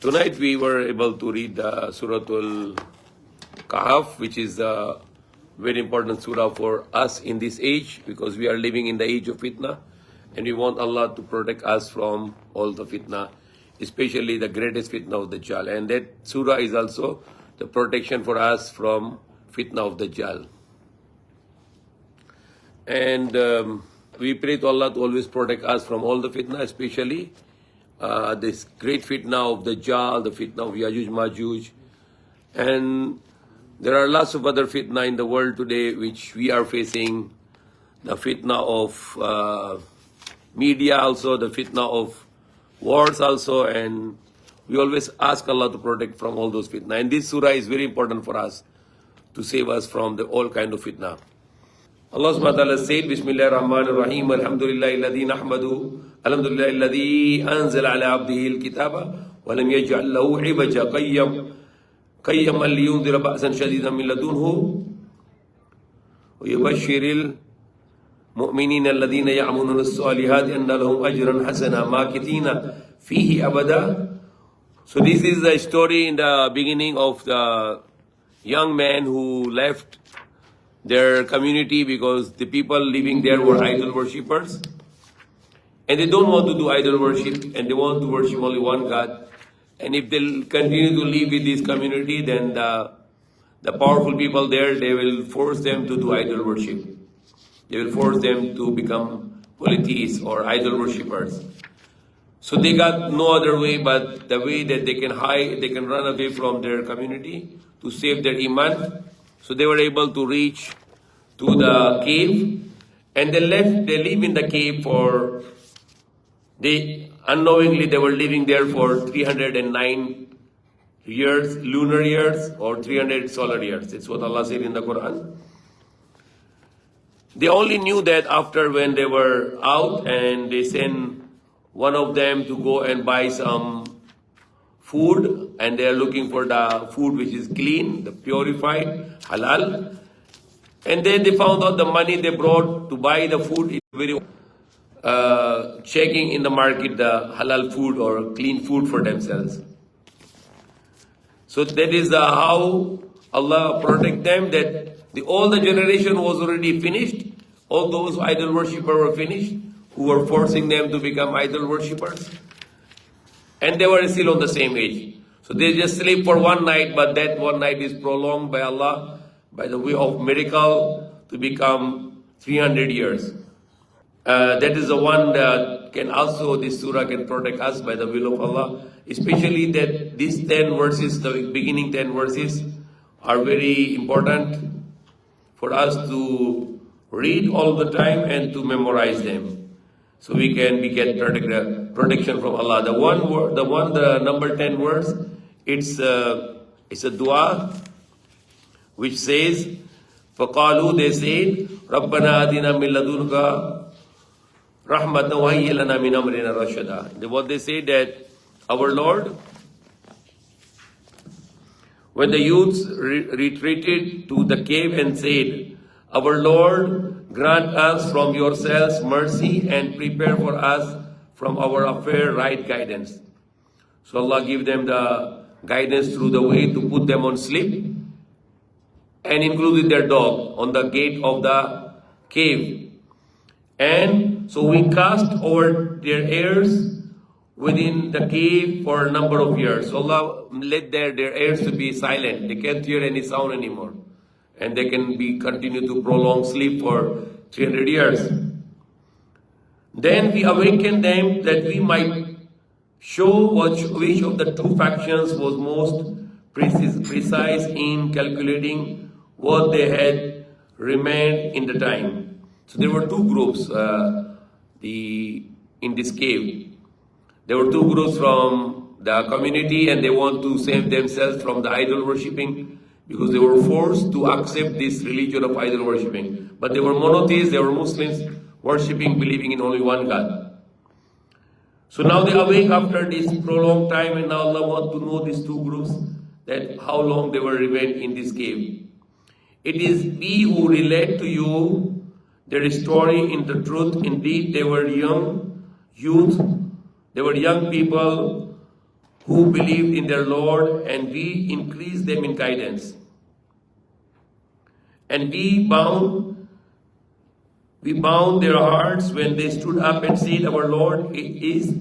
Tonight we were able to read Surah Al-Kahf, which is a very important surah for us in this age, because we are living in the age of fitna, and we want Allah to protect us from all the fitna, especially the greatest fitna of Dajjal. And that surah is also the protection for us from fitna of Dajjal. And we pray to Allah to always protect us from all the fitna, especially this great fitna of Dajjal, the fitna of Yajuj Majuj. And there are lots of other fitna in the world today which we are facing. The fitna of media also, the fitna of wars also, and we always ask Allah to protect from all those fitna. And this surah is very important for us to save us from all kind of fitna. Allah subhanahu wa ta'ala said, Bismillah ar-Rahman ar-Rahim, Alhamdulillahi alladhi nahmadu, Alhamdulillahi alladhi anzala ala abdihi al-kitaba, wa lam yaj'al lahu iwaja qayyaman liyundhira ba'san shadidan min ladunhu, wa yubashshiril mu'minina alladhina ya'maluna as-salihati anna lahum ajran hasana makithina fihi abada. So this is the story in the beginning of the young man who left their community because the people living there were idol worshippers, and they don't want to do idol worship, and they want to worship only one God. And if they continue to live with this community, then the powerful people there, they will force them to do idol worship. They will force them to become polytheists or idol worshippers. So they got no other way but the way that they can hide, they can run away from their community to save their iman. So they were able to reach to the cave, and they live in the cave for, unknowingly they were living there for 309 years, lunar years, or 300 solar years. It's what Allah said in the Quran. They only knew that after when they were out, and they sent one of them to go and buy some food, and they are looking for the food which is clean, the purified, halal. And then they found out the money they brought to buy the food is very checking in the market the halal food or clean food for themselves. So that is how Allah protect them, that all the generation was already finished. All those idol worshippers were finished, who were forcing them to become idol worshippers. And they were still on the same age. So they just sleep for one night, but that one night is prolonged by Allah, by the way of miracle, to become 300 years. That is the one that can also, this surah can protect us by the will of Allah. Especially that these 10 verses, the beginning 10 verses, are very important for us to read all the time and to memorize them, so we get protection from Allah. The number 10 verse, it's a dua which says, فَقَالُوا, they said, رَبَّنَا آتِنَا مِن لَدُنْكَ رَحْمَةً وَهَيِّئْ لَنَا مِنْ أَمْرِنَا رَشَدًا. What they say that, our Lord, when the youths retreated to the cave and said, our Lord, grant us from yourselves mercy and prepare for us from our affair right guidance. So Allah give them the guidance through the way to put them on sleep, and included their dog on the gate of the cave. And so we cast over their heirs within the cave for a number of years. So Allah let their heirs to be silent. They can't hear any sound anymore. And they can continue to prolong sleep for 300 years. Then we awakened them that we might show which of the two factions was most precise in calculating what they had remained in the time. So there were two groups in this cave. There were two groups from the community, and they want to save themselves from the idol worshipping, because they were forced to accept this religion of idol worshipping. But they were monotheists, they were Muslims, worshipping, believing in only one God. So now they awake after this prolonged time, and now Allah wants to know these two groups, that how long they will remain in this cave. It is we who relate to you their story in the truth. Indeed, they were young youth, they were young people who believed in their Lord, and we increased them in guidance. And we bound their hearts when they stood up and said, Our Lord is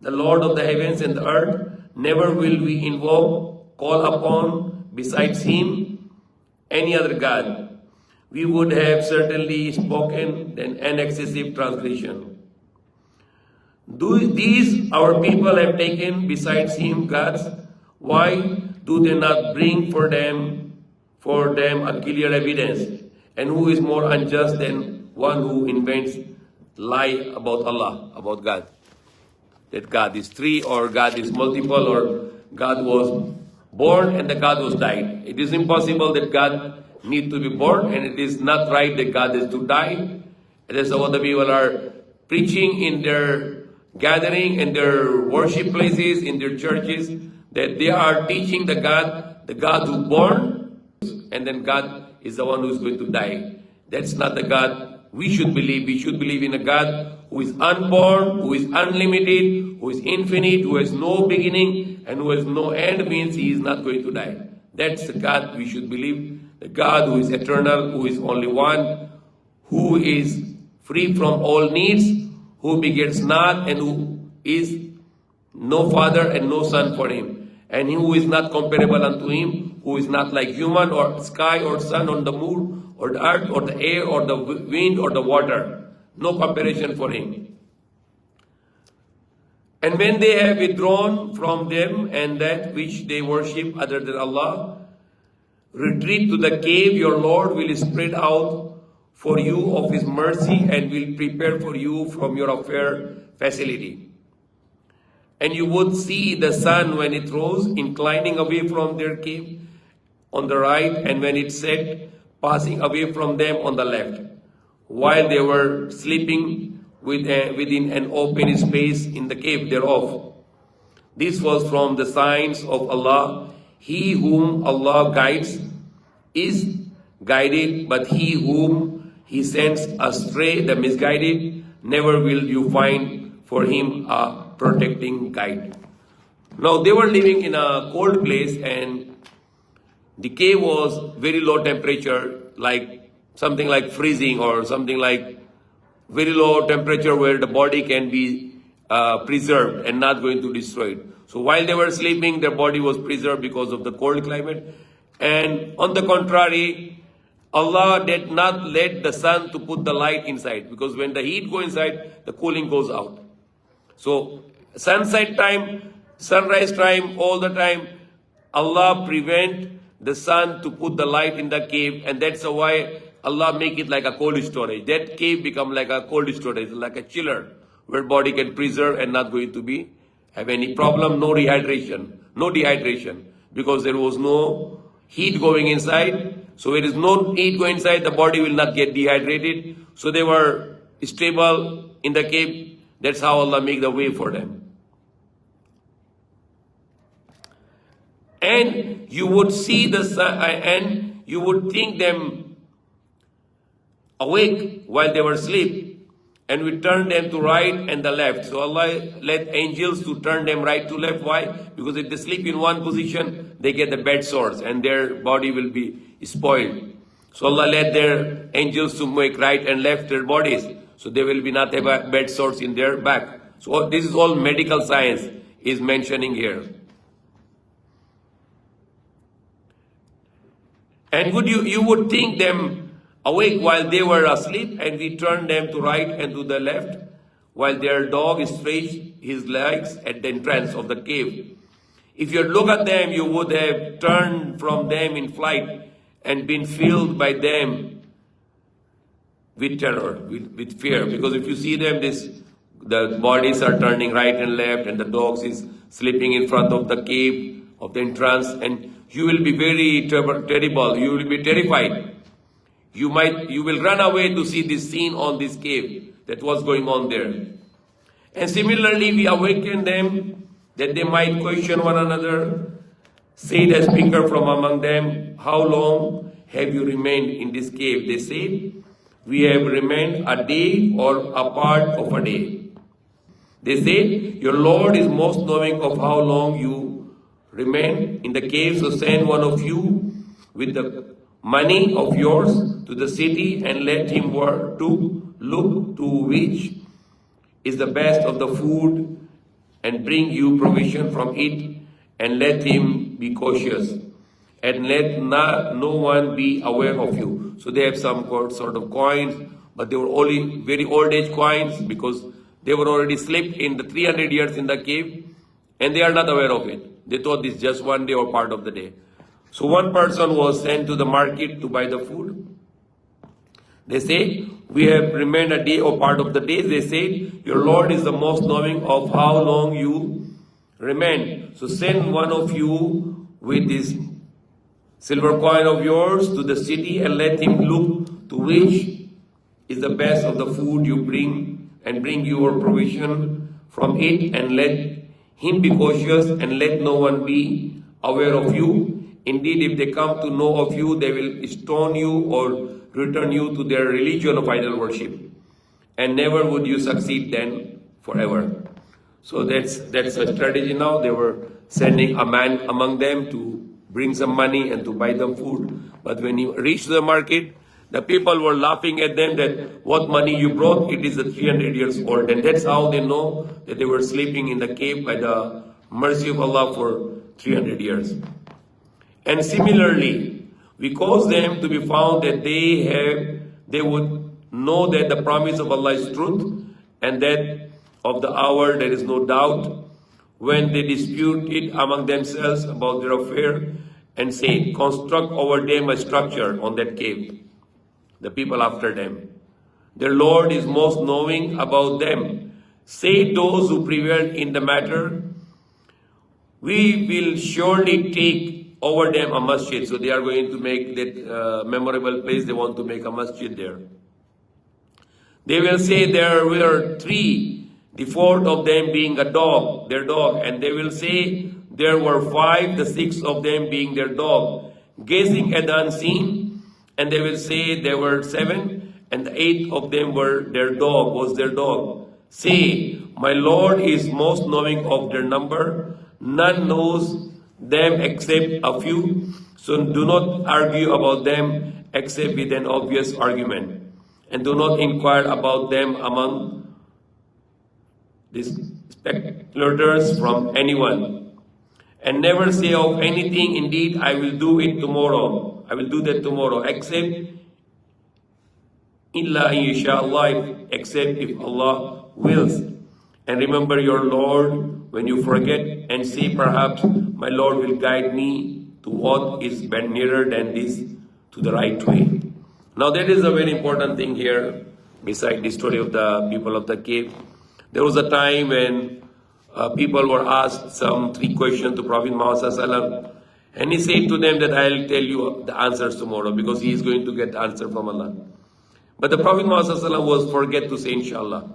the Lord of the heavens and the earth. Never will we call upon besides him any other God. We would have certainly spoken an excessive transgression. These our people have taken besides him gods. Why do they not bring for them a clear evidence? And who is more unjust than one who invents lie about Allah, about God? That God is three, or God is multiple, or God was born and the God was died. It is impossible that God need to be born, and it is not right that God is to die. That's what the people are preaching in their gathering, in their worship places, in their churches, that they are teaching the God who born, and then God is the one who is going to die. That's not the God we should believe. We should believe in a God who is unborn, who is unlimited, who is infinite, who has no beginning, and who has no end, means he is not going to die. That's the God we should believe. The God who is eternal, who is only one, who is free from all needs, who begets not, and who is no father and no son for him, and who is not comparable unto him, who is not like human or sky or sun or the moon or the earth or the air or the wind or the water. No comparison for him. And when they have withdrawn from them and that which they worship other than Allah, retreat to the cave, your Lord will spread out for you of his mercy and will prepare for you from your affair facility. And you would see the sun when it rose, inclining away from their cave on the right, and when it set, passing away from them on the left, while they were sleeping within an open space in the cave thereof. This was from the signs of Allah. He whom Allah guides is guided, but he whom he sends astray, the misguided, never will you find for him a protecting guide. Now they were living in a cold place, and the cave was very low temperature, like something like freezing, or something like very low temperature where the body can be preserved and not going to destroy it. So while they were sleeping, their body was preserved because of the cold climate. And on the contrary, Allah did not let the sun to put the light inside, because when the heat goes inside, the cooling goes out. So sunset time, sunrise time, all the time, Allah prevent the sun to put the light in the cave, and that's why Allah make it like a cold storage. That cave become like a cold storage, like a chiller, where body can preserve and not going to be have any problem, no dehydration, because there was no heat going inside. So there is no heat going inside, the body will not get dehydrated. So they were stable in the cave. That's how Allah make the way for them. And you would see the sun, and you would think them awake while they were asleep, and we turn them to right and the left. So Allah let angels to turn them right to left. Why? Because if they sleep in one position, they get the bad sores and their body will be spoiled. So Allah let their angels to make right and left their bodies, so they will be not have a bad sores in their back. So this is all medical science is mentioning here. And you would think them awake while they were asleep, and we turned them to right and to the left, while their dog stretched his legs at the entrance of the cave. If you look at them, you would have turned from them in flight and been filled by them with terror, with fear. Because if you see them, the bodies are turning right and left, and the dogs is sleeping in front of the cave of the entrance, and you will be very terrible. You will be terrified. You will run away to see this scene on this cave that was going on there. And similarly, we awaken them that they might question one another. Said a speaker from among them, how long have you remained in this cave? They said, we have remained a day or a part of a day. They said, your Lord is most knowing of how long you remain in the cave, so send one of you with the money of yours to the city and let him work to look to which is the best of the food and bring you provision from it, and let him be cautious and let no one be aware of you. So they have some sort of coins, but they were only very old age coins because they were already slept in the 300 years in the cave and they are not aware of it. They thought this just one day or part of the day. So one person was sent to the market to buy the food. They say, we have remained a day or part of the day. They said, your Lord is the most knowing of how long you remain. So send one of you with this silver coin of yours to the city and let him look to which is the best of the food you bring and bring your provision from it, and let him be cautious and let no one be aware of you. Indeed, if they come to know of you, they will stone you or return you to their religion of idol worship, and never would you succeed then forever. So that's a strategy now. They were sending a man among them to bring some money and to buy them food. But when you reach the market, the people were laughing at them that what money you brought, it is 300 years old. And that's how they know that they were sleeping in the cave by the mercy of Allah for 300 years. And similarly, we cause them to be found that they would know that the promise of Allah is truth, and that of the hour there is no doubt, when they dispute it among themselves about their affair and say, construct over them a structure on that cave, the people after them. Their Lord is most knowing about them. Say those who prevailed in the matter, we will surely take over them a masjid. So they are going to make that memorable place. They want to make a masjid there. They will say there were three, the fourth of them being a dog, their dog. And they will say there were five, the sixth of them being their dog, gazing at the unseen. And they will say there were seven, and the eighth of them were their dog, was their dog. Say, my Lord is most knowing of their number. None knows them except a few. So do not argue about them except with an obvious argument. And do not inquire about them among the speculators from anyone. And never say of anything, indeed, I will do it tomorrow. I will do that tomorrow, except illa inshallah, except if Allah wills. And remember your Lord when you forget, and say, perhaps my Lord will guide me to what is nearer than this, to the right way. Now that is a very important thing here, beside the story of the people of the cave. There was a time when people were asked some 3 questions to Prophet Muhammad Sallallahu, and he said to them that I'll tell you the answers tomorrow, because he is going to get the answer from Allah. But the Prophet Muhammad Sallallahu was forget to say inshallah.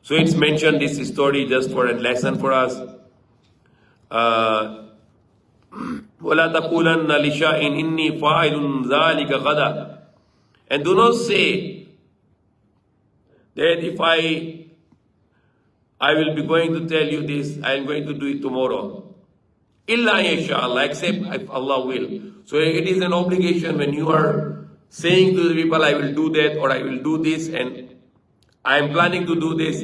So it's mentioned this story just for a lesson for us. وَلَا تَقُولَنَّ لِشَيْءٍ إِنِّي فَاعِلٌ ذَلِكَ غَدًا. And do not say that if I will be going to tell you this, I am going to do it tomorrow. Illa inshallah, except if Allah will. So it is an obligation when you are saying to the people, I will do that or I will do this and I am planning to do this.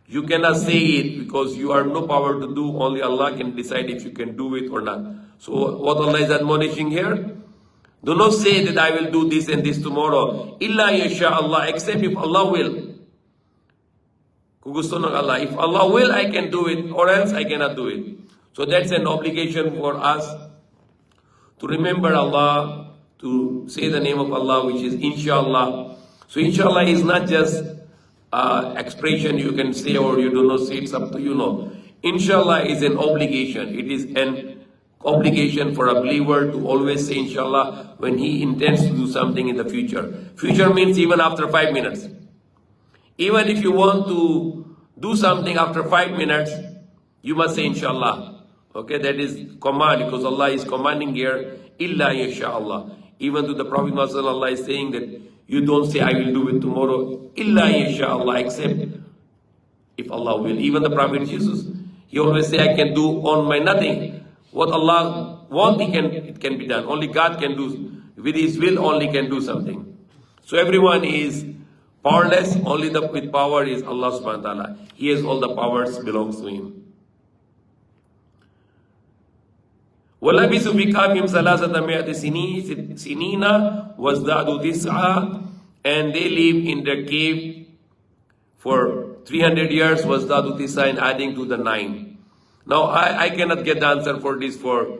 You cannot say it because you have no power to do. Only Allah can decide if you can do it or not. So what Allah is admonishing here, do not say that I will do this and this tomorrow. Illa inshallah, except if Allah will. If Allah will, I can do it, or else I cannot do it. So that's an obligation for us to remember Allah, to say the name of Allah, which is inshallah. So inshallah is not just expression you can say or you do not say, it's up to you. No. Inshallah is an obligation. It is an obligation for a believer to always say inshallah when he intends to do something in the future. Future means even after 5 minutes. Even if you want to do something after 5 minutes, you must say inshallah. Okay, that is command, because Allah is commanding here, illa inshallah. Even to the Prophet Muhammad Allah is saying that you don't say I will do it tomorrow, illa inshallah, except if Allah will. Even the Prophet Jesus, he always say, I can do on my nothing. What Allah wants, it can be done. Only God can do, with His will only can do something. So everyone is powerless, only with power is Allah subhanahu wa ta'ala. He has all the powers, belongs to Him. وَلَبِثُوا فِي كَهْفِهِمْ ثَلَاثَةَ مِائَةِ سِنِينَ وَازْدَادُوا تِسْعًا, and they live in the cave for 300 years, وَازْدَادُوا تِسْعًا, and adding to the 9. Now I cannot get the answer for this for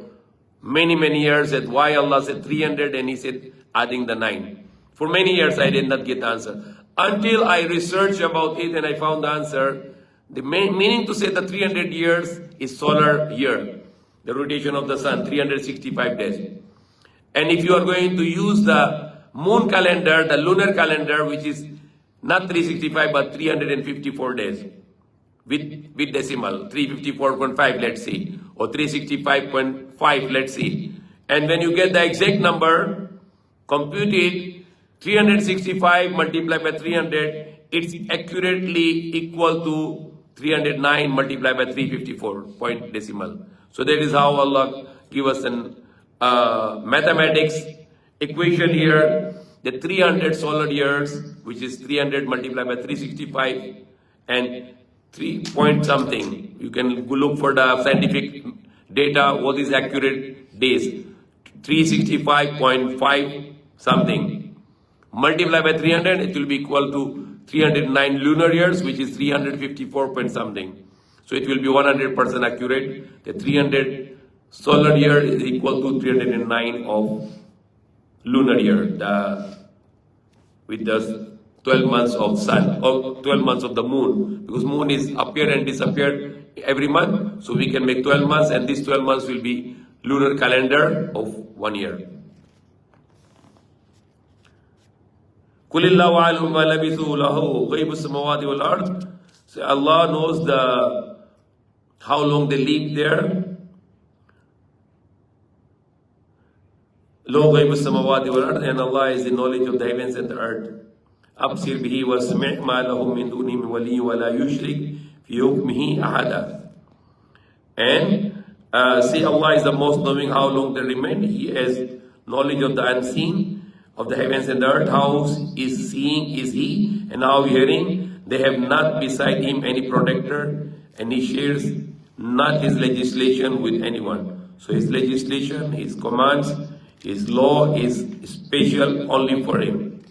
many years, that why Allah said 300 and He said adding the 9. For many years I did not get the answer. Until I researched about it and I found the answer. The meaning to say the 300 years is solar year. The rotation of the sun, 365 days. And if you are going to use the moon calendar, the lunar calendar, which is not 365 but 354 days, with decimal, 354.5 let's see, or 365.5 let's see. And when you get the exact number, compute it, 365 multiplied by 300, it's accurately equal to 309 multiplied by 354 point decimal. So that is how Allah give us an mathematics equation here. The 300 solar years, which is 300 multiplied by 365 and 3 point something. You can go look for the scientific data, what is accurate days. 365.5 something. Multiply by 300, it will be equal to 309 lunar years, which is 354 point something. So it will be 100% accurate. The 300 solar year is equal to 309 of lunar year, with the 12 months of sun, or 12 months of the moon, because moon is appear and disappear every month, so we can make 12 months, and these 12 months will be lunar calendar of 1 year. قُلِ اللَّهُ عَلِمُ مَا لَبِثُوا لَهُ غَيْبُ السَّمَوَاتِ وَالْأَرْضِ. So Allah knows how long they live there. لَهُ غَيْبُ السَّمَوَاتِ وَالْأَرْضِ, and Allah is the knowledge of the heavens and the earth. أَبْصِرْ بِهِ وَاسْمِعْ مَا لَهُم مِّن دُونِهِ مِن وَلِيٍّ وَلَا يُشْرِكْ فِي حُكْمِهِ أَحَدًا. And say Allah is the most knowing how long they remain. He has knowledge of the unseen, of the heavens and the earth. How is seeing is He, and how hearing. They have not beside Him any protector, and He shares not His legislation with anyone. So His legislation, His commands, His law is special only for Him.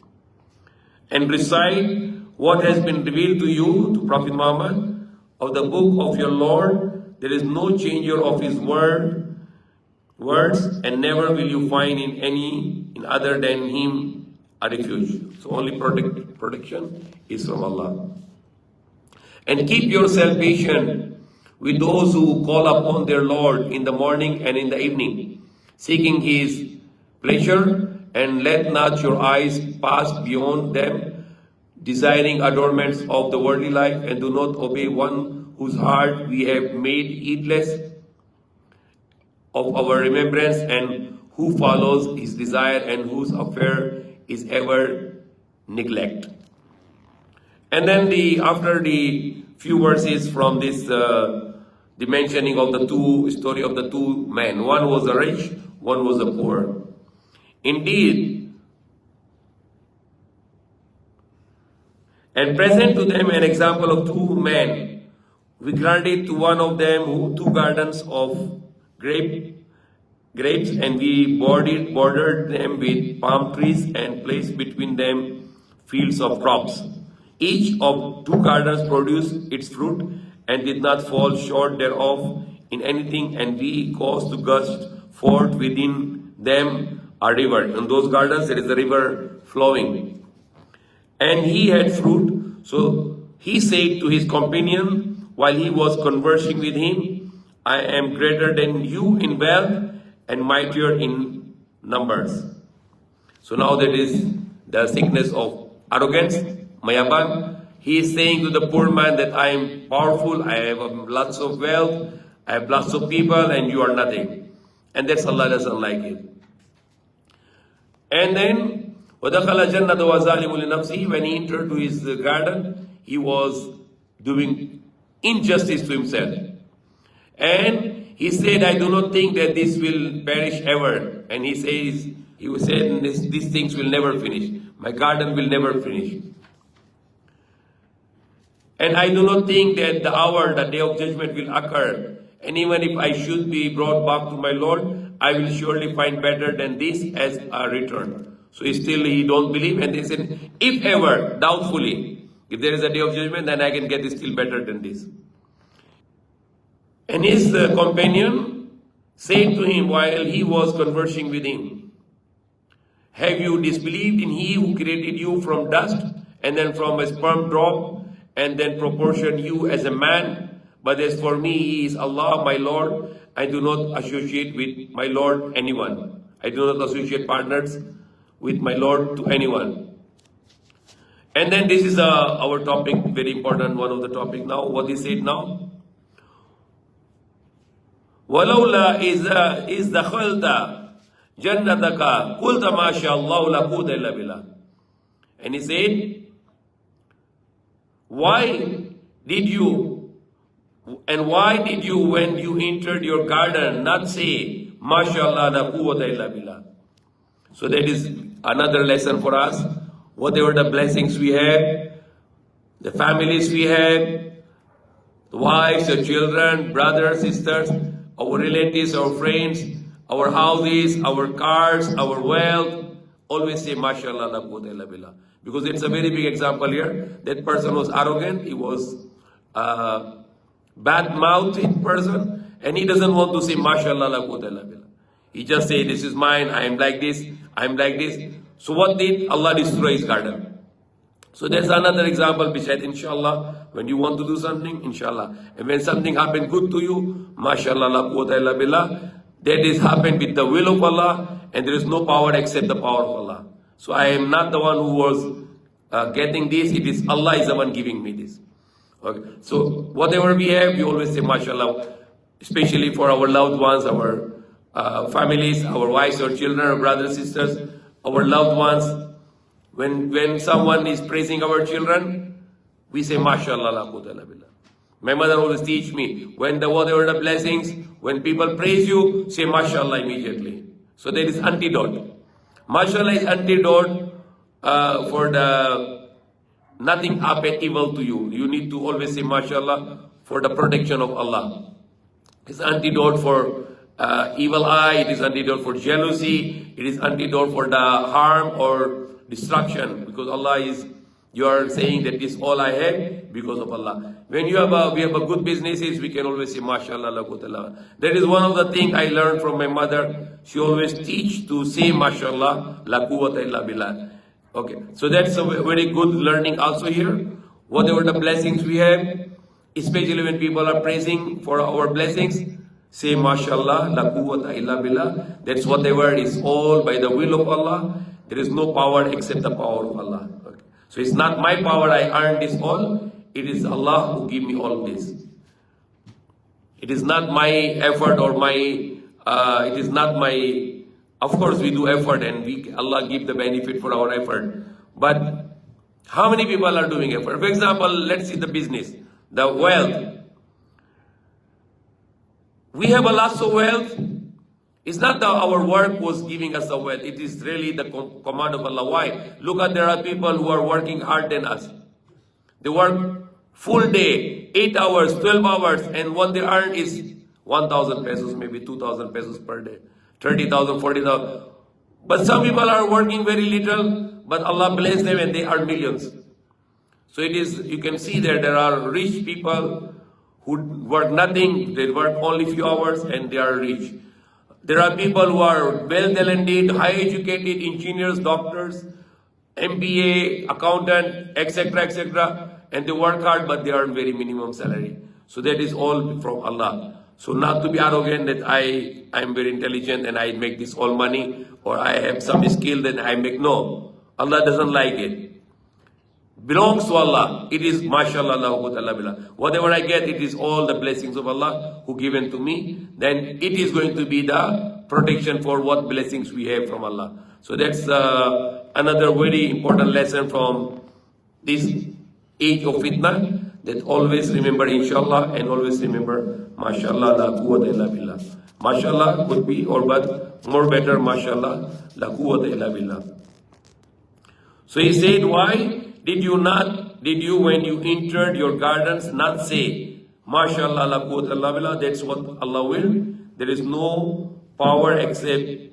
And recite what has been revealed to you, to Prophet Muhammad, of the book of your Lord. There is no changer of His words, and never will you find in other than Him a refuge. So only protection is from Allah. And keep yourself patient with those who call upon their Lord in the morning and in the evening, seeking His pleasure, and let not your eyes pass beyond them, desiring adornments of the worldly life, and do not obey one whose heart we have made heedless of our remembrance, and who follows his desire, and whose affair is ever neglect. And then after the few verses from this, the mentioning of the story of the two men. One was a rich, one was a poor. Indeed, and present to them an example of two men. We granted to one of them 2 gardens of grapes, and we bordered them with palm trees, and placed between them fields of crops. Each of 2 gardens produced its fruit, and did not fall short thereof in anything, and we caused to gush forth within them a river. In those gardens there is a river flowing. And he had fruit, so he said to his companion while he was conversing with him, I am greater than you in wealth, and mightier in numbers. So now that is the sickness of arrogance, Mayaban. He is saying to the poor man that I am powerful, I have lots of wealth, I have lots of people, and you are nothing. And that's Allah doesn't like it. And then, وَدَخَلَ جَنَّةَ وَظَالِمُ لِنَفْسِهِ, when he entered to his garden, he was doing injustice to himself. And he said, I do not think that this will perish ever. And he said, these things will never finish. My garden will never finish. And I do not think that the day of judgment will occur. And even if I should be brought back to my Lord, I will surely find better than this as a return. So he don't believe, and they said, if ever, doubtfully, if there is a day of judgment, then I can get still better than this. And his companion said to him while he was conversing with him, have you disbelieved in he who created you from dust, and then from a sperm drop, and then proportioned you as a man? But as for me, he is Allah, my Lord. I do not associate with my Lord anyone. I do not associate partners with my Lord to anyone. And then this is our topic, very important, one of the topic now. What he said now? وَلَوْلَا إِذْ دَخَلْتَ جَنَّتَكَ قُلْتَ مَا شَاءَ اللَّهُ لَا قُوَّةَ إِلَّا بِاللَّهِ. And he said, why did you, when you entered your garden, not say, MashaAllah, la quwwata illa billah? So that is another lesson for us. Whatever the blessings we have, the families we have, the wives, the children, brothers, sisters, our relatives, our friends, our houses, our cars, our wealth, always say, MashaAllah, la quwwata illa billah. Because it's a very big example here. That person was arrogant, he was bad-mouthed person, and he doesn't want to say, MashaAllah, la quwwata illa billah. He just say, this is mine, I am like this, I am like this. So what did Allah destroy his garden? So there's another example beside, inshallah, when you want to do something, inshallah. And when something happened good to you, MashaAllah, la quwwata illa billah, that is happened with the will of Allah, and there is no power except the power of Allah. So I am not the one who was getting this, it is Allah is the one giving me this. Okay. So whatever we have, we always say MashaAllah, especially for our loved ones, our families, our wives, our children, our brothers, sisters, our loved ones. When someone is praising our children, we say MashaAllah, la quwwata illa billah. My mother always teach me, whatever the blessings, when people praise you, say MashaAllah immediately. So there is antidote. MashaAllah is antidote for the nothing happen evil to you. You need to always say MashaAllah for the protection of Allah. It's antidote for evil eye, it is antidote for jealousy, it is antidote for the harm or destruction, because Allah is, you are saying that this all I have because of Allah. When we have a good businesses, we can always say MashaAllah, la quwwata illa billah. That is one of the things I learned from my mother. She always teach to say MashaAllah, la quwwata illa billah. Okay, so that's a very good learning also here. Whatever the blessings we have, especially when people are praising for our blessings, say MashaAllah, la quwwata illa billah. That's whatever is all by the will of Allah. There is no power except the power of Allah. Okay. So it's not my power, I earned this all. It is Allah who give me all this. It is not my effort or it is not my, of course we do effort and Allah give the benefit for our effort. But how many people are doing effort? For example, let's see the business, the wealth. We have a lot of wealth. It's not that our work was giving us the wealth. It is really the command of Allah. Why? Look at, there are people who are working hard than us. They work full day, 8 hours, 12 hours, and what they earn is 1,000 pesos, maybe 2,000 pesos per day, 30,000, 40,000. But some people are working very little, but Allah bless them and they earn millions. So it is, you can see there are rich people who work nothing, they work only few hours and they are rich. There are people who are well talented, high educated, engineers, doctors, MBA, accountant, etc., etc., and they work hard but they earn very minimum salary. So that is all from Allah. So not to be arrogant that I am very intelligent and I make this all money, or I have some skill that I make. No, Allah doesn't like it. Belongs to Allah. It is MashaAllah, la quwwata illa billah. Whatever I get, it is all the blessings of Allah who given to me. Then it is going to be the protection for what blessings we have from Allah. So that's another very important lesson from this age of fitna. That that always remember inshallah and always remember mashallah la quwwata illa billah. Mashallah could be or but more better mashallah la quwwata illa billah. So he said, why did you when you entered your gardens not say mashallah la quwwata illa billah? That's what Allah will. There is no power except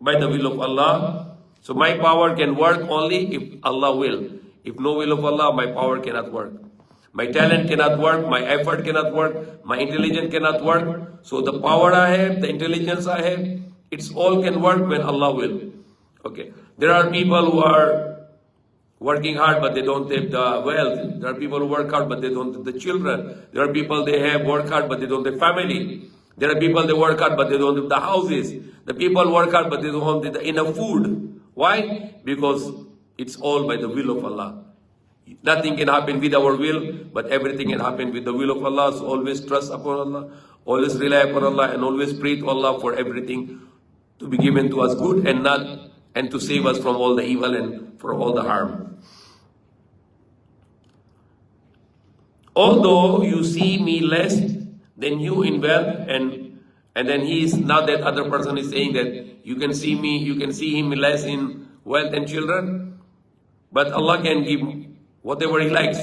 by the will of Allah. So my power can work only if Allah will. If no will of Allah, my power cannot work. My talent cannot work, my effort cannot work, my intelligence cannot work. So the power I have, the intelligence I have, it's all can work when Allah will. Okay. There are people who are working hard but they don't have the wealth. There are people who work hard but they don't have the children. There are people they have work hard but they don't have family. There are people they work hard but they don't have the houses. The people work hard but they don't have enough food. Why? Because it's all by the will of Allah. Nothing can happen with our will, but everything can happen with the will of Allah. So always trust upon Allah, always rely upon Allah, and always pray to Allah for everything to be given to us good and to save us from all the evil and from all the harm. Although you see me less than you in wealth, and then he is now that other person is saying that you can see him less in wealth and children, but Allah can give whatever He likes.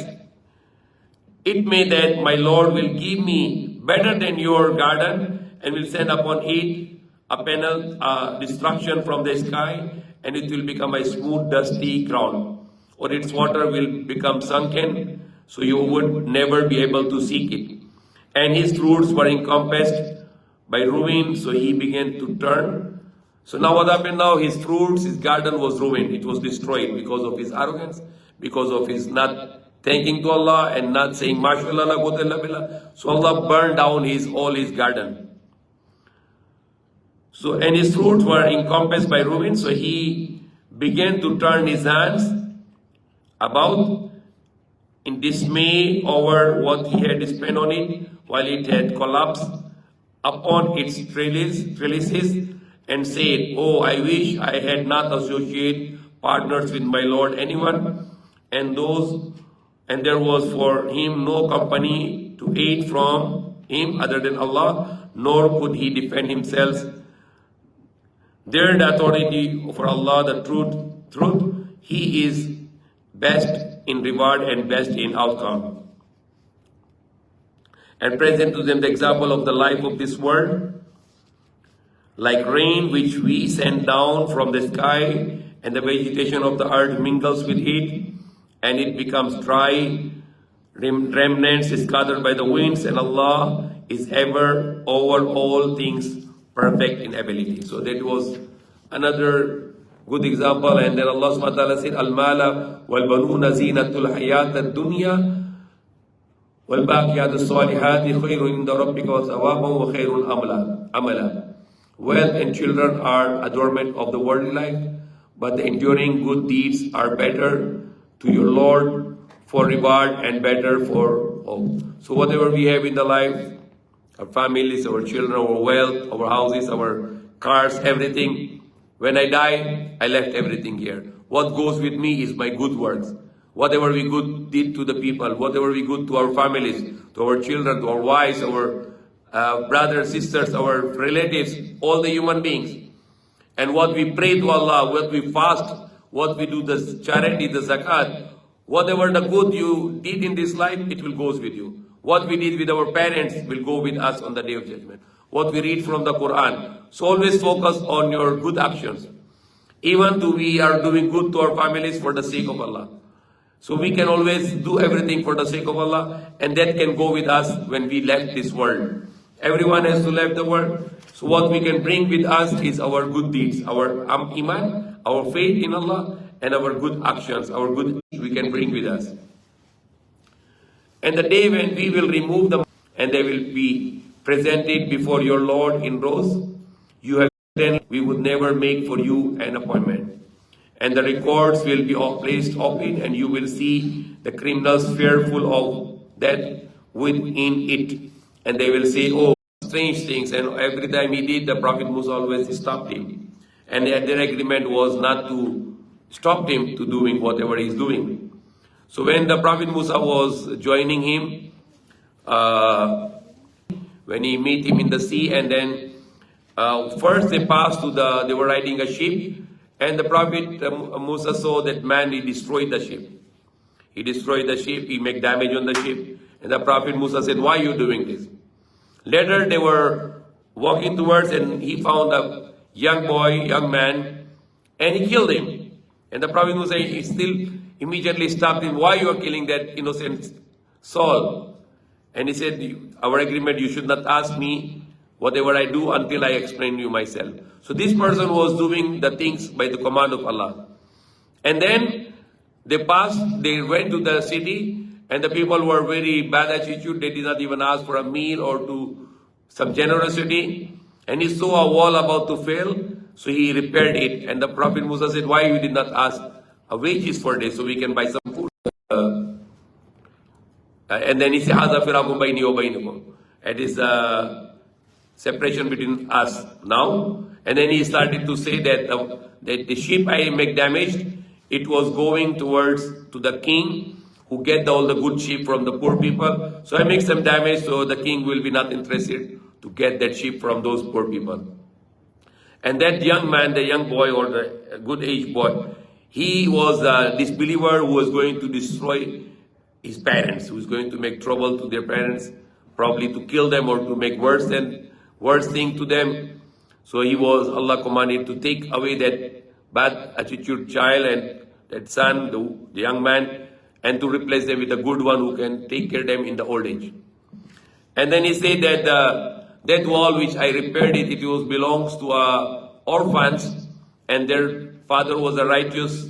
It may that my Lord will give me better than your garden and will send upon it a penal destruction from the sky, and it will become a smooth, dusty ground, or its water will become sunken, so you would never be able to seek it. And his fruits were encompassed by ruin, so he began to turn. So now what happened now? His fruits, his garden was ruined. It was destroyed because of his arrogance, because of his not thanking to Allah and not saying mashallah la quwwata illa billah. So Allah burned down all his garden. So and his fruits were encompassed by ruin, so he began to turn his hands about in dismay over what he had spent on it, while it had collapsed upon its trellises, and said, oh, I wish I had not associated partners with my Lord anyone, and there was for him no company to aid from him other than Allah, nor could he defend himself. There the authority for Allah, the truth, He is best in reward and best in outcome. And present to them the example of the life of this world, like rain which we send down from the sky, and the vegetation of the earth mingles with it, and it becomes dry, remnants scattered by the winds, and Allah is ever over all things perfect in ability. So that was another good example. And then Allah subhanahu wa ta'ala said, Al-mala wal-banuna zinatul hayat ad-dunya wal-baqiyat as-salihati khayrun inda rabbika wa thawaban wa khayrun amala. Wealth and children are adornment of the worldly life, but the enduring good deeds are better to your Lord for reward and better for all. So whatever we have in the life, our families, our children, our wealth, our houses, our cars, everything, when I die, I left everything here. What goes with me is my good works. Whatever we good did to the people, whatever we good to our families, to our children, to our wives, our brothers, sisters, our relatives, all the human beings. And what we pray to Allah, what we fast, what we do the charity, the zakat, whatever the good you did in this life, it will goes with you. What we did with our parents will go with us on the day of judgment. What we read from the Quran. So always focus on your good actions. Even though we are doing good to our families for the sake of Allah. So we can always do everything for the sake of Allah, and that can go with us when we left this world. Everyone has to leave the world. So what we can bring with us is our good deeds, our iman, our faith in Allah, and our good actions, our good deeds we can bring with us. And the day when we will remove them, and they will be presented before your Lord in rows, you have then we would never make for you an appointment. And the records will be placed open, and you will see the criminals fearful of that within it. And they will say, oh, strange things. And every time he did, the Prophet Musa always stopped him. And their agreement was not to stop him to doing whatever he's doing. So when the Prophet Musa was joining him, when he meet him in the sea, and then first they passed they were riding a ship, and the Prophet Musa saw that man, he destroyed the ship. He destroyed the ship, he made damage on the ship, and the Prophet Musa said, why are you doing this? Later they were walking towards, and he found a young man, and he killed him. And the Prophet Musa, he still immediately stopped him. Why you are killing that innocent soul? And he said, our agreement, you should not ask me whatever I do until I explain you myself. So this person was doing the things by the command of Allah. And then they went to the city, and the people were very bad attitude. They did not even ask for a meal or to some generosity. And he saw a wall about to fail, so he repaired it. And the Prophet Musa said, why you did not ask a wages for this so we can buy some food? And then he said, Hadha firakum bayni wa baynakum. It is separation between us now. And then he started to say that the ship I make damaged, it was going towards to the king who get all the good sheep from the poor people. So I make some damage, so the king will be not interested to get that sheep from those poor people. And that young man, the young boy or the good age boy, he was a disbeliever who was going to destroy his parents, who was going to make trouble to their parents, probably to kill them or to make worse thing to them. So Allah commanded to take away that bad attitude child and that son, the young man, and to replace them with a good one who can take care of them in the old age. And then he said that that wall which I repaired it belongs to orphans, and their father was a righteous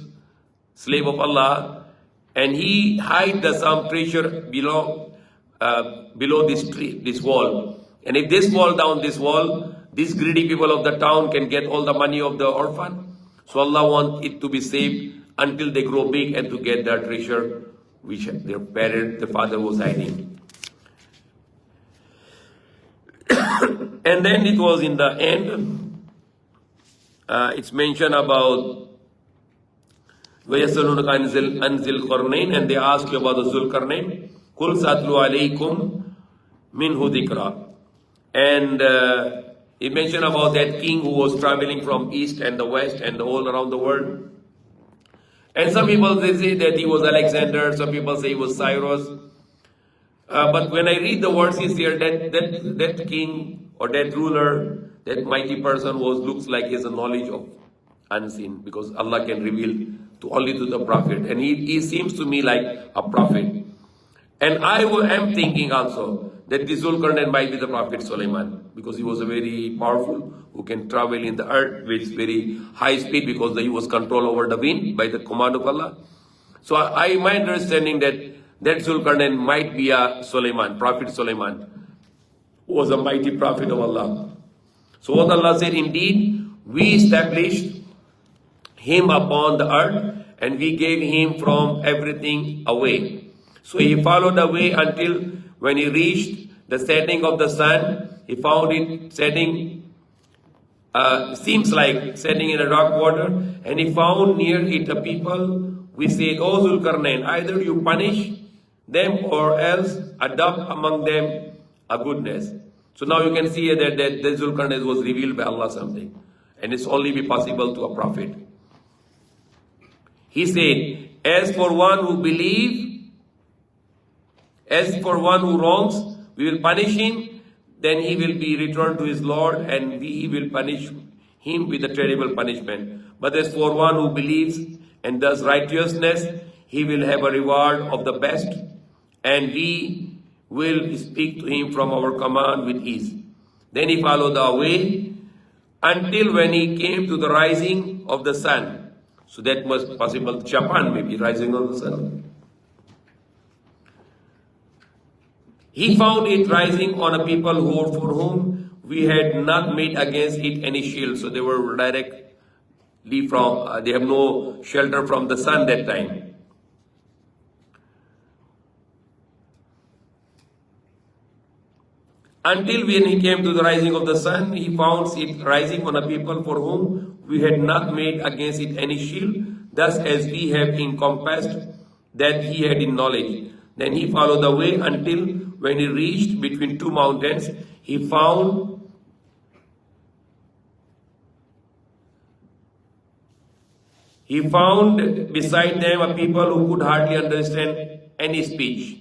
slave of Allah, and he hid some treasure below this wall. And if this fall down, this wall, these greedy people of the town can get all the money of the orphan. So Allah wants it to be safe until they grow big and to get the treasure which the father was hiding. And then it was in the end, it's mentioned about وَيَسْأَلُونَكَ عَنْ ذِي الْقَرْنَيْنِ, and they ask you about the Zulkarnain. قُلْ سَأَتْلُو عَلَيْكُمْ مِنْهُ ذِكْرًا. And he mentioned about that king who was traveling from east and the west and all around the world. And some people they say that he was Alexander, some people say he was Cyrus. But when I read the verses here, that king or that ruler, that mighty person looks like he has a knowledge of unseen, because Allah can reveal only to the prophet, and he seems to me like a prophet. And I am thinking also that this Zulkarnain might be the Prophet Sulaiman, because he was a very powerful who can travel in the earth with very high speed, because he was control over the wind by the command of Allah. So my understanding that Zulkarnain might be a Sulaiman, Prophet Sulaiman, who was a mighty prophet of Allah. So what Allah said, indeed, we established him upon the earth, and we gave him from everything away. So he followed the way until when he reached the setting of the sun, he found it setting, seems like setting in a dark water, and he found near it a people. We said, O Zulkarnain, either you punish them or else adopt among them a goodness. So now you can see that Zulkarnain was revealed by Allah something, and it's only be possible to a prophet. He said, as for one who wrongs, we will punish him, then he will be returned to his Lord, and we will punish him with a terrible punishment. But as for one who believes and does righteousness, he will have a reward of the best, and we will speak to him from our command with ease. Then he followed the way until when he came to the rising of the sun. So that was possible. Japan maybe rising of the sun. He found it rising on a people for whom we had not made against it any shield. So they were directly from, they have no shelter from the sun that time. Until when he came to the rising of the sun, he found it rising on a people for whom we had not made against it any shield. Thus as we have encompassed that he had in knowledge. Then he followed the way until when he reached between two mountains, he found beside them a people who could hardly understand any speech.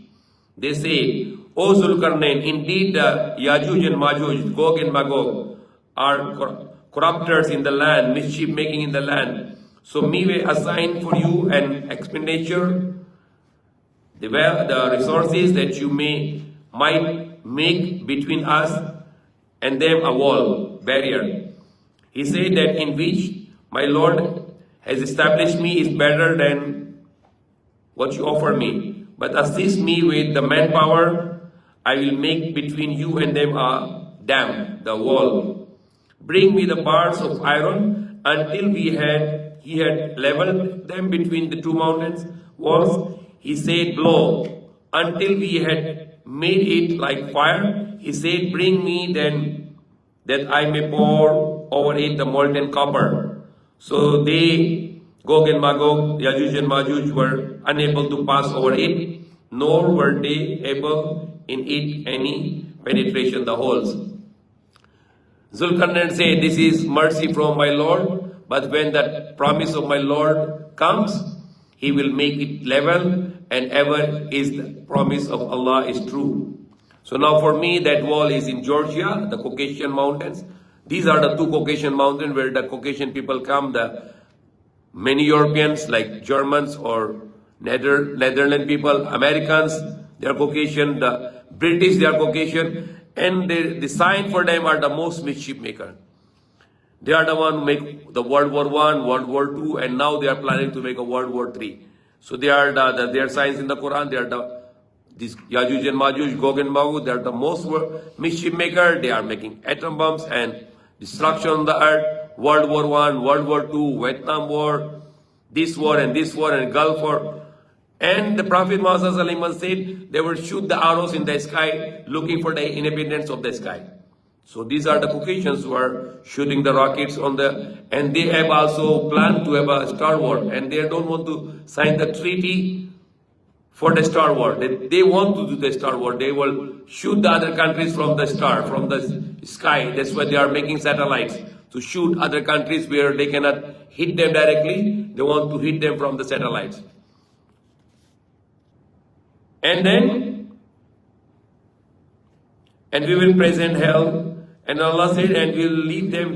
They said, O Zulkarnain, indeed the Yajuj and Majuj, Gog and Magog, are corrupters in the land, mischief making in the land. So me will assign for you an expenditure, the resources that you might make between us and them a wall, barrier. He said that in which my Lord has established me is better than what you offer me. But assist me with the manpower. I will make between you and them a dam, the wall. Bring me the bars of iron until he had leveled them between the two mountains walls. He said, blow until we had made it like fire. He said, bring me then that I may pour over it the molten copper. So they, Gog and Magog, Yajuj and Majuj, were unable to pass over it, nor were they able in it any penetration, the holes. Zulkarnain said, this is mercy from my Lord, but when the promise of my Lord comes, he will make it level, and ever is the promise of Allah is true. So now for me, that wall is in Georgia, the Caucasian mountains. These are the two Caucasian mountains where the Caucasian people come, the many Europeans like Germans or Netherlands people, Americans, they are Caucasian, the British, they are Caucasian, and the sign for them are the most mischief maker. They are the one who make the World War I, World War II, and now they are planning to make a World War III. So they are their signs in the Quran, they are these Yajuj and Majuj, Gog and Magog, they are the most mischief maker. They are making atom bombs and destruction on the earth. World War I, World War II, Vietnam War, this war and Gulf War. And the Prophet Muhammad said they will shoot the arrows in the sky looking for the inhabitants of the sky. So these are the Caucasians who are shooting the rockets and they have also planned to have a Star War, and they don't want to sign the treaty for the Star War. They want to do the Star War. They will shoot the other countries from the sky. That's why they are making satellites to shoot other countries where they cannot hit them directly. They want to hit them from the satellites. And we will present hell. And Allah said, and we will leave them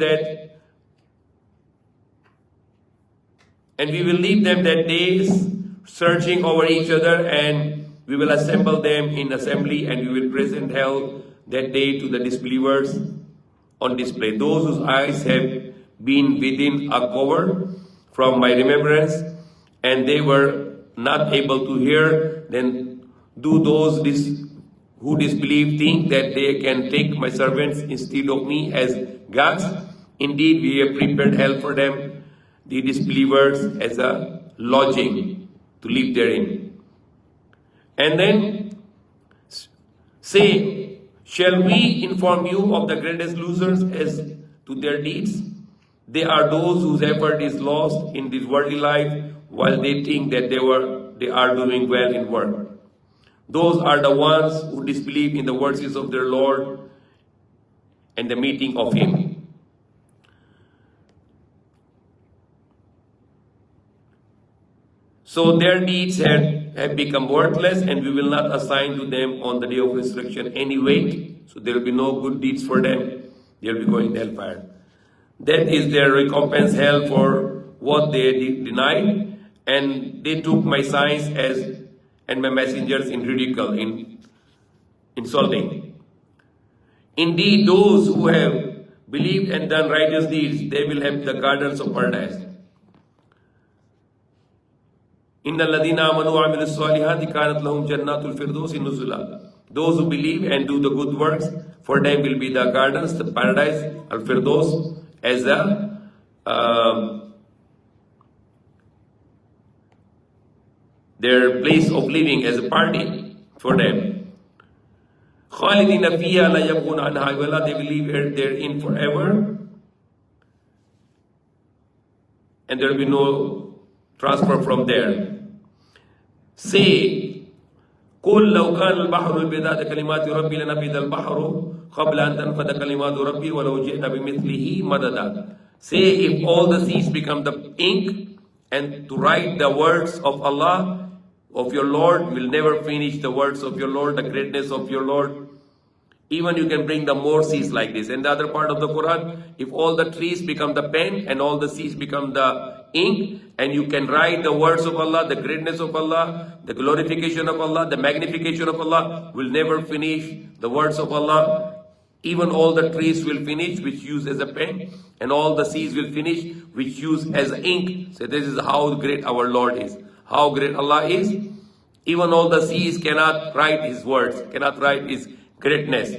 that days searching over each other, and we will assemble them in assembly, and we will present hell that day to the disbelievers on display. Those whose eyes have been within a cover from my remembrance, and they were not able to hear, then do those who disbelieve think that they can take my servants instead of me as gods? Indeed, we have prepared hell for them, the disbelievers, as a lodging to live therein. And then say, shall we inform you of the greatest losers as to their deeds? They are those whose effort is lost in this worldly life while they think that they are doing well in work. Those are the ones who disbelieve in the verses of their Lord and the meeting of Him. So their deeds have become worthless, and we will not assign to them on the day of resurrection any weight. So there will be no good deeds for them. They will be going to hellfire. That is their recompense, hell, for what they denied, and they took my signs and my messengers in ridicule, in insulting. Indeed, those who have believed and done righteous deeds, they will have the gardens of paradise. Inna alladhina amanu wa amilu salihati kanat lahum jannatul firdausi nuzula. Those who believe and do the good works, for them will be the gardens, the paradise, al-firdaus, as their place of living, as a party for them. Khalidina fiha la yabghuna anha wala, they will live therein forever, and there will be no transfer from there. Say, قل لو كان البحر بمداد كلمات ربي لنفد البحر قبل أن تنفد كلمات ربي ولو جئنا بمثله مددا. Say, if all the seas become the ink, and to write the words of Allah, of your Lord, will never finish the words of your Lord, the greatness of your Lord. Even you can bring the more seas like this. And the other part of the Quran, if all the trees become the pen and all the seas become the ink, and you can write the words of Allah, the greatness of Allah, the glorification of Allah, the magnification of Allah, will never finish the words of Allah. Even all the trees will finish, which use as a pen, and all the seas will finish, which use as ink. So this is how great our Lord is, how great Allah is. Even all the seas cannot write His words, cannot write His greatness.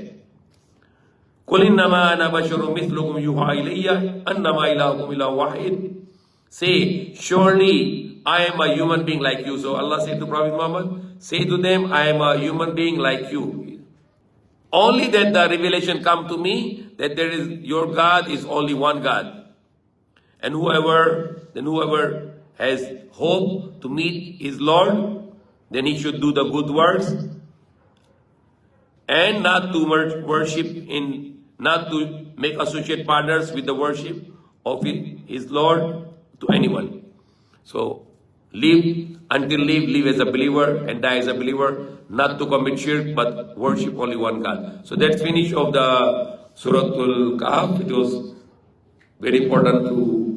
قُلْ إِنَّمَا أَنَا بَشَرٌ مِثْلُكُمْ يُوحَىٰ إِلَيَّ أَنَّمَا إِلَٰهُكُمْ إِلَٰهٌ وَاحِدٌ. Say, surely I am a human being like you. So Allah said to Prophet Muhammad, say to them, I am a human being like you. Only that the revelation come to me that there is your God is only one God. And whoever has hope to meet his Lord, then he should do the good works and not to not to make associate partners with the worship of his Lord to anyone. So live as a believer and die as a believer, not to commit shirk but worship only one God. So that's finish of the Surah Al-Kahf. It was very important to